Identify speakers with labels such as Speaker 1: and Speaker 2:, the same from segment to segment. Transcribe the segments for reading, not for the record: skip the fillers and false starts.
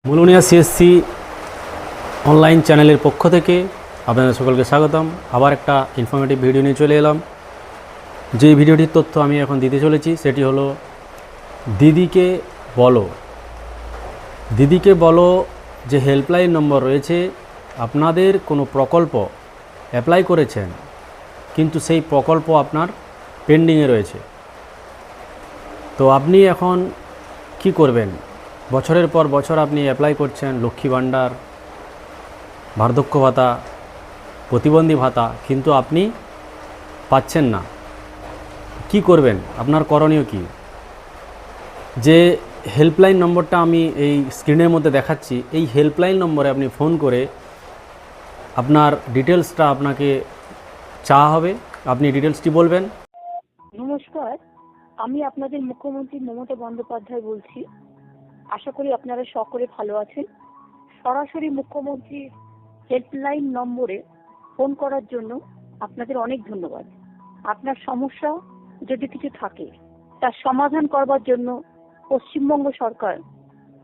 Speaker 1: মুলুনিয়া CSC online চ্যানেলের পক্ষ থেকে আপনাদের সকলকে স্বাগতম। আবার একটা ইনফরমেটিভ ভিডিও নিয়ে চলে এলাম। যে ভিডিওটির তথ্য আমি এখন দিতে চলেছি সেটি হলো দিদিকে বলো। দিদিকে বলো যে হেল্পলাইন নম্বর রয়েছে, আপনাদের কোনো প্রকল্প অ্যাপ্লাই করেছেন কিন্তু সেই প্রকল্প আপনার পেন্ডিংয়ে রয়েছে, তো আপনি এখন কি করবেন? বছরের পর বছর আপনি অ্যাপ্লাই করছেন লক্ষ্মী ভাণ্ডার, বার্ধক্য ভাতা, প্রতিবন্ধী ভাতা, কিন্তু আপনি পাচ্ছেন না। কি করবেন? আপনার করণীয় কি? যে হেল্পলাইন নম্বরটা আমি এই স্ক্রিনের মধ্যে দেখাচ্ছি, এই হেল্পলাইন নম্বরে আপনি ফোন করে আপনার ডিটেলসটা আপনাকে চাওয়া হবে। আপনি ডিটেলসটি বলবেন।
Speaker 2: নমস্কার, আমি আপনাদের মুখ্যমন্ত্রী মমতা বন্দ্যোপাধ্যায় বলছি। আশা করি আপনারা সকলে ভালো আছেন। সরাসরি মুখ্যমন্ত্রী হেল্পলাইন নম্বরে ফোন করার জন্য আপনাদের অনেক ধন্যবাদ। আপনার সমস্যা যদি কিছু থাকে তার সমাধান করবার জন্য পশ্চিমবঙ্গ সরকার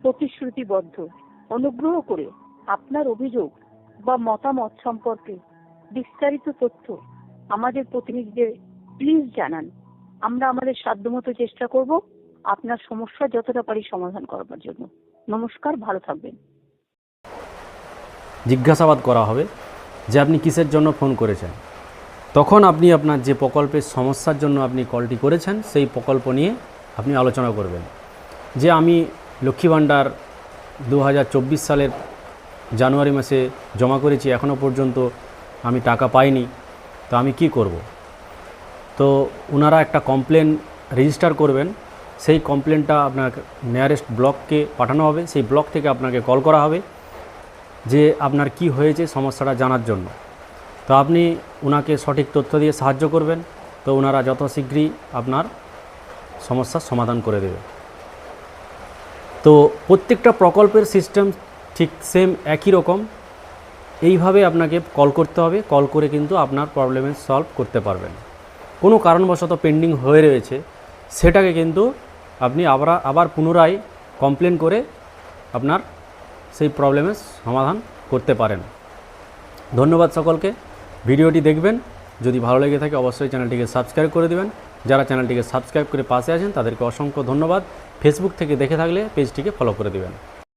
Speaker 2: প্রতিশ্রুতিবদ্ধ। অনুগ্রহ করে আপনার অভিযোগ বা মতামত সম্পর্কে বিস্তারিত তথ্য আমাদের প্রতিনিধিদের প্লিজ জানান। আমরা আমাদের সাধ্যমতো চেষ্টা করব আপনার সমস্যা যতটা পারি সমাধান করবার জন্য। নমস্কার, ভালো থাকবেন।
Speaker 1: জিজ্ঞাসাবাদ করা হবে যে আপনি কিসের জন্য ফোন করেছেন। তখন আপনি আপনার যে প্রকল্পের সমস্যার জন্য আপনি কলটি করেছেন সেই প্রকল্প নিয়ে আপনি আলোচনা করবেন। যে আমি লক্ষ্মী ভাণ্ডার 2024 সালের জানুয়ারি মাসে জমা করেছি, এখনও পর্যন্ত আমি টাকা পাইনি, তো আমি কি করব? তো ওনারা একটা কমপ্লেন রেজিস্টার করবেন। সেই কমপ্লেনটা আপনার নিয়ারেস্ট ব্লককে পাঠানো হবে। সেই ব্লক থেকে আপনাকে কল করা হবে যে আপনার কি হয়েছে সমস্যাটা জানার জন্য। তো আপনি ওনাকে সঠিক তথ্য দিয়ে সাহায্য করবেন। তো ওনারা যত শীঘ্রই আপনার সমস্যার সমাধান করে দেবে। তো প্রত্যেকটা প্রকল্পের সিস্টেম ঠিক সেম একই রকম। এইভাবে আপনাকে কল করতে হবে। কল করে কিন্তু আপনার প্রবলেমের সলভ করতে পারবেন। কোনো কারণবশত পেন্ডিং হয়ে রয়েছে সেটাকে কিন্তু আপনি আবার পুনরায় কমপ্লেন করে আপনার সেই প্রবলেমের সমাধান করতে পারেন। ধন্যবাদ সকলকে। ভিডিওটি দেখবেন, যদি ভালো লেগে থাকে অবশ্যই চ্যানেলটিকে সাবস্ক্রাইব করে দেবেন। যারা চ্যানেলটিকে সাবস্ক্রাইব করে পাশে আছেন তাদেরকে অসংখ্য ধন্যবাদ। ফেসবুক থেকে দেখে থাকলে পেজটিকে ফলো করে দেবেন।